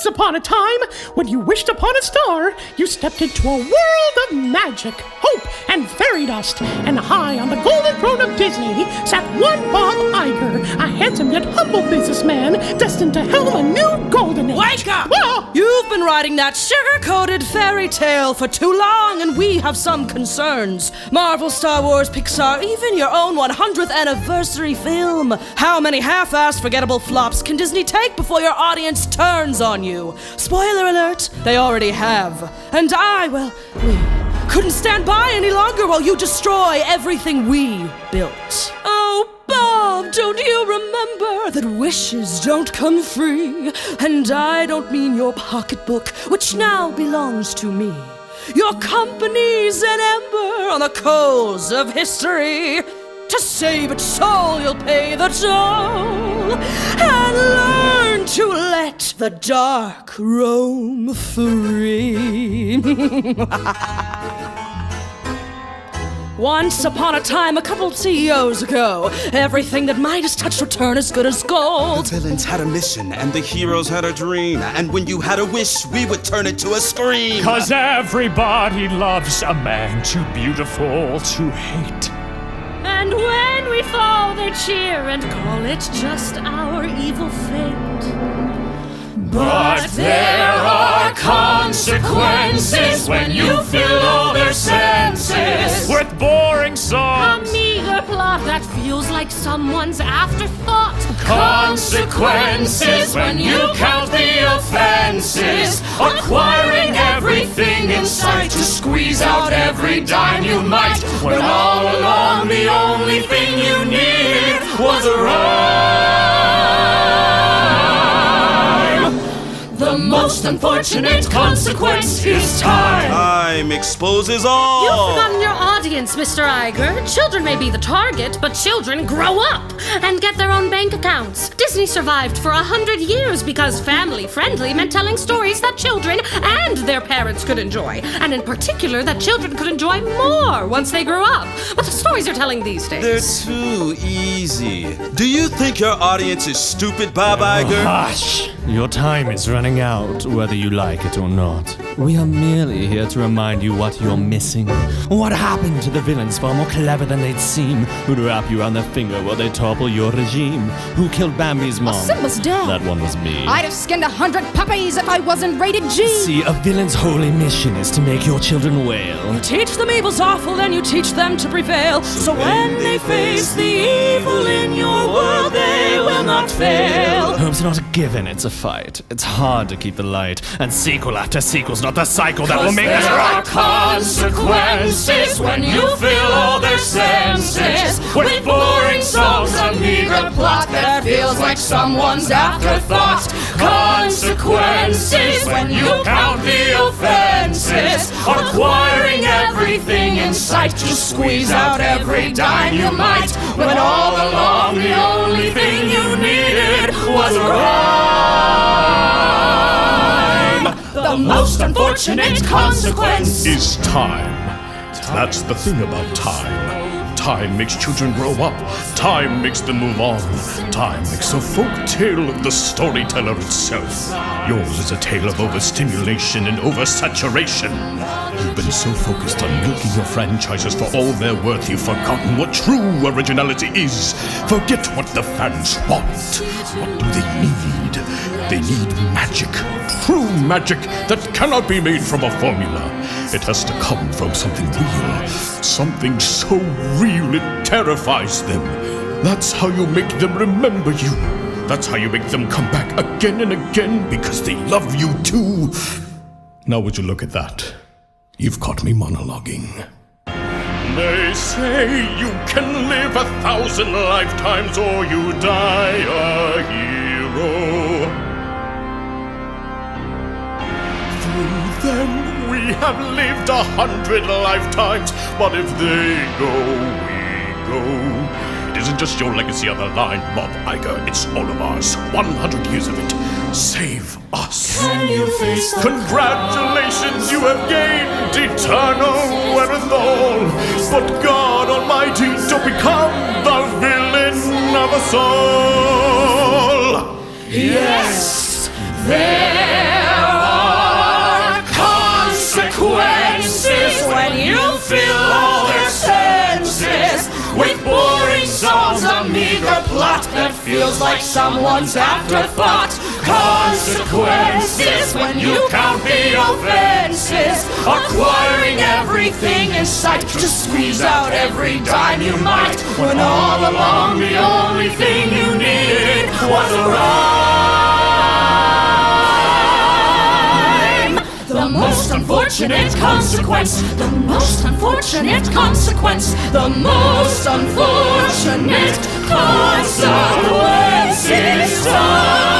Once upon a time, when you wished upon a star, you stepped into a world of magic, hope, and fairy dust. And high on the golden throne of Disney sat one Bob Iger, a handsome yet humble businessman destined to helm a new golden age. Wake up! Whoa! You've been writing that sugar-coated fairy tale for too long, and we have some concerns. Marvel, Star Wars, Pixar, even your own 100th anniversary film. How many half-assed forgettable flops can Disney take before your audience turns on you? Spoiler alert, they already have. And we couldn't stand by any longer while you destroy everything we built. Oh, Bob, don't you remember that wishes don't come free? And I don't mean your pocketbook, which now belongs to me. Your company's an ember on the coals of history. To save its soul, you'll pay the toll and learn to let the dark roam free. Once upon a time, a couple CEOs ago, everything that Midas touched would turn as good as gold. The villains had a mission, and the heroes had a dream. And when you had a wish, we would turn it to a scream. 'Cause everybody loves a man too beautiful to hate. And when we fall, they cheer and call it just our evil fate. But there are consequences when you fill all their senses with boring A songs. meager plot that feels like someone's afterthought. Consequences when you count the offenses, acquiring everything in sight to squeeze out every dime you might, when all along the only thing you needed was a rhyme. The most unfortunate consequence is time. Time exposes You've all. forgotten your audience, Mr. Iger. Children may be the target, but children grow up and get their own bank accounts. Disney survived for 100 years because family-friendly meant telling stories that children and their parents could enjoy. And in particular, that children could enjoy more once they grew up. But the stories you're telling these days... They're too easy. Do you think your audience is stupid, Bob Iger? Hush! Your time is running out, whether you like it or not. We are merely here to remind you what you're missing. What happened to the villains far more clever than they'd seem, who'd wrap you around their finger while they topple your regime? Who killed Bambi's mom? Simba's dad. That one was me. I'd have skinned 100 puppies if I wasn't rated G. See, a villain's holy mission is to make your children wail. You teach them evil's awful, and you teach them to prevail. So when they face the evil in your world, they will not fail. Hope's not a given, it's a fight. It's hard to keep the light, and sequel after sequel's not the cycle that will make us right. Consequences when you fill all their senses with boring songs, a meager plot that feels like someone's afterthought. Consequences when you count the offenses, acquiring everything in sight to squeeze out every dime you might, when all along the only thing you needed was a rhyme. The most unfortunate consequence is time. That's the thing about time. Time makes children grow up. Time makes them move on. Time makes a folk tale of the storyteller itself. Yours is a tale of overstimulation and oversaturation. You've been so focused on milking your franchises for all they're worth, you've forgotten what true originality is. Forget what the fans want. What do they need? They need magic. True magic that cannot be made from a formula. It has to come from something real. Something so real it terrifies them. That's how you make them remember you. That's how you make them come back again and again because they love you too. Now would you look at that? You've caught me monologuing. They say you can live 1,000 lifetimes or you die a hero. Through them we have lived 100 lifetimes, but if they go, we go. It isn't just your legacy on the line, Bob Iger, it's all of ours. 100 years of it. Save us. Can you face the Congratulations, you have gained eternal wherewithal. But God Almighty, don't become the villain of us all. Yes, there meager plot that feels like someone's afterthought. Consequences when you count the offenses, acquiring everything in sight to squeeze out every dime you might, when all along the only thing you needed was a rhyme. The most unfortunate consequence, the most unfortunate consequence, the most unfortunate consequence is time.